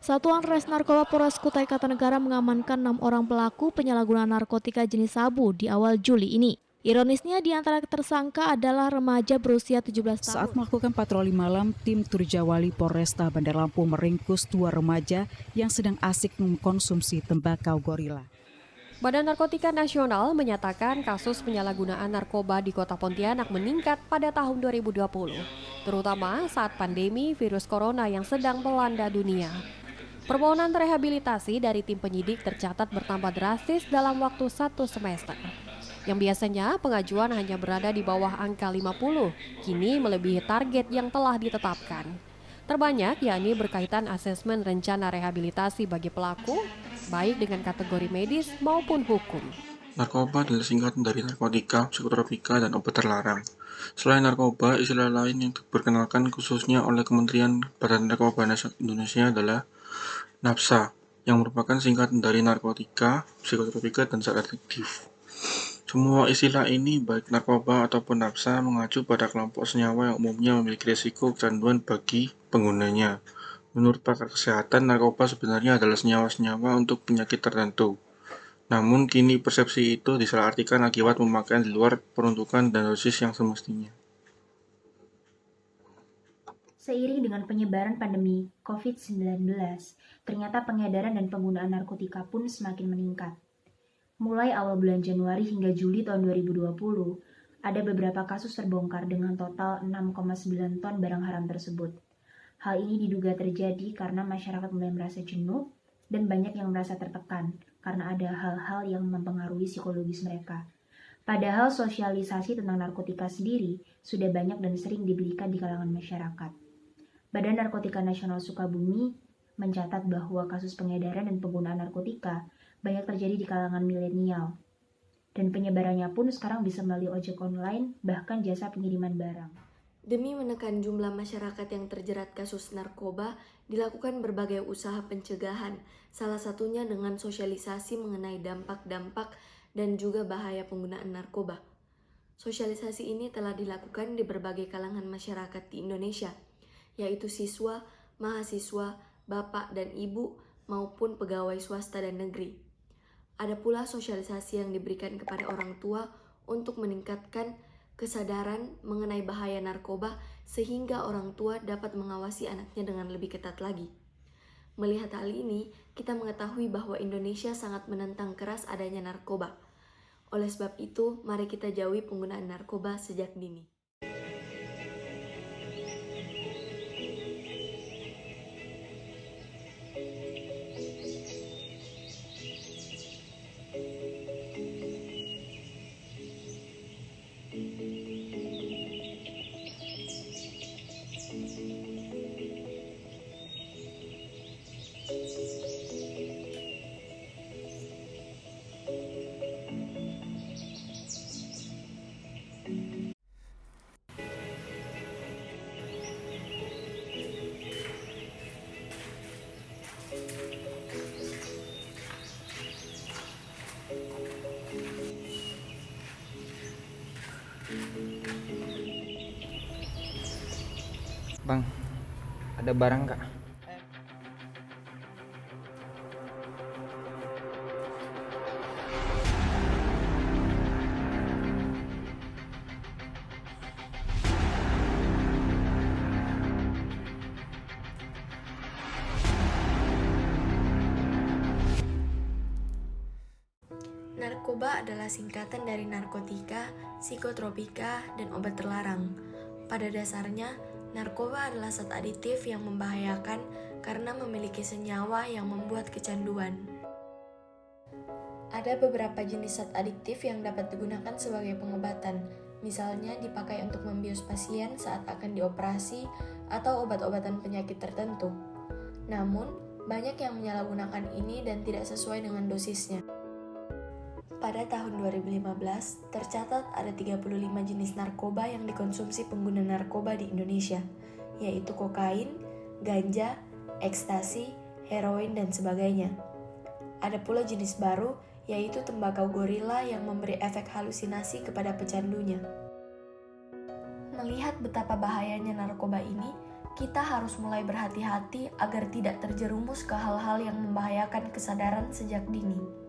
Satuan Res Narkoba Polres Kutai Kartanegara mengamankan 6 orang pelaku penyalahgunaan narkotika jenis sabu di awal Juli ini. Ironisnya di antara tersangka adalah remaja berusia 17 Saat tahun. melakukan patroli malam, tim Turjawali Polresta Bandar Lampung meringkus 2 remaja yang sedang asik mengkonsumsi tembakau gorila. Badan Narkotika Nasional menyatakan kasus penyalahgunaan narkoba di Kota Pontianak meningkat pada tahun 2020, terutama saat pandemi virus corona yang sedang melanda dunia. Permohonan rehabilitasi dari tim penyidik tercatat bertambah drastis dalam waktu 1 semester. Yang biasanya pengajuan hanya berada di bawah angka 50, kini melebihi target yang telah ditetapkan. Terbanyak yakni berkaitan asesmen rencana rehabilitasi bagi pelaku, baik dengan kategori medis maupun hukum. Narkoba adalah singkatan dari narkotika, psikotropika, dan obat terlarang. Selain narkoba, istilah lain yang diperkenalkan khususnya oleh Kementerian Badan Narkoba Indonesia adalah NAPSA, yang merupakan singkatan dari narkotika, psikotropika, dan zat adiktif. Semua istilah ini, baik narkoba ataupun NAPSA, mengacu pada kelompok senyawa yang umumnya memiliki risiko kecanduan bagi penggunanya. Menurut pakar kesehatan, narkoba sebenarnya adalah senyawa-senyawa untuk penyakit tertentu. Namun kini persepsi itu disalahartikan akibat pemakaian di luar peruntukan dan dosis yang semestinya. Seiring dengan penyebaran pandemi COVID-19, ternyata pengedaran dan penggunaan narkotika pun semakin meningkat. Mulai awal bulan Januari hingga Juli tahun 2020, ada beberapa kasus terbongkar dengan total 6,9 ton barang haram tersebut. Hal ini diduga terjadi karena masyarakat mulai merasa jenuh dan banyak yang merasa tertekan karena ada hal-hal yang mempengaruhi psikologis mereka. Padahal sosialisasi tentang narkotika sendiri sudah banyak dan sering diberikan di kalangan masyarakat. Badan Narkotika Nasional Sukabumi mencatat bahwa kasus pengedaran dan penggunaan narkotika banyak terjadi di kalangan milenial. Dan penyebarannya pun sekarang bisa melalui ojek online, bahkan jasa pengiriman barang. Demi menekan jumlah masyarakat yang terjerat kasus narkoba, dilakukan berbagai usaha pencegahan, salah satunya dengan sosialisasi mengenai dampak-dampak dan juga bahaya penggunaan narkoba. Sosialisasi ini telah dilakukan di berbagai kalangan masyarakat di Indonesia, yaitu siswa, mahasiswa, bapak dan ibu, maupun pegawai swasta dan negeri. Ada pula sosialisasi yang diberikan kepada orang tua untuk meningkatkan kesadaran mengenai bahaya narkoba sehingga orang tua dapat mengawasi anaknya dengan lebih ketat lagi. Melihat hal ini, kita mengetahui bahwa Indonesia sangat menentang keras adanya narkoba. Oleh sebab itu, mari kita jauhi penggunaan narkoba sejak dini. Bang, ada barang kak? Narkoba adalah singkatan dari narkotika, psikotropika, dan obat terlarang. Pada dasarnya, narkoba adalah zat aditif yang membahayakan karena memiliki senyawa yang membuat kecanduan. Ada beberapa jenis zat adiktif yang dapat digunakan sebagai pengobatan, misalnya dipakai untuk membius pasien saat akan dioperasi atau obat-obatan penyakit tertentu. Namun, banyak yang menyalahgunakan ini dan tidak sesuai dengan dosisnya. Pada tahun 2015, tercatat ada 35 jenis narkoba yang dikonsumsi pengguna narkoba di Indonesia, yaitu kokain, ganja, ekstasi, heroin, dan sebagainya. Ada pula jenis baru, yaitu tembakau gorila yang memberi efek halusinasi kepada pecandunya. Melihat betapa bahayanya narkoba ini, kita harus mulai berhati-hati agar tidak terjerumus ke hal-hal yang membahayakan kesadaran sejak dini.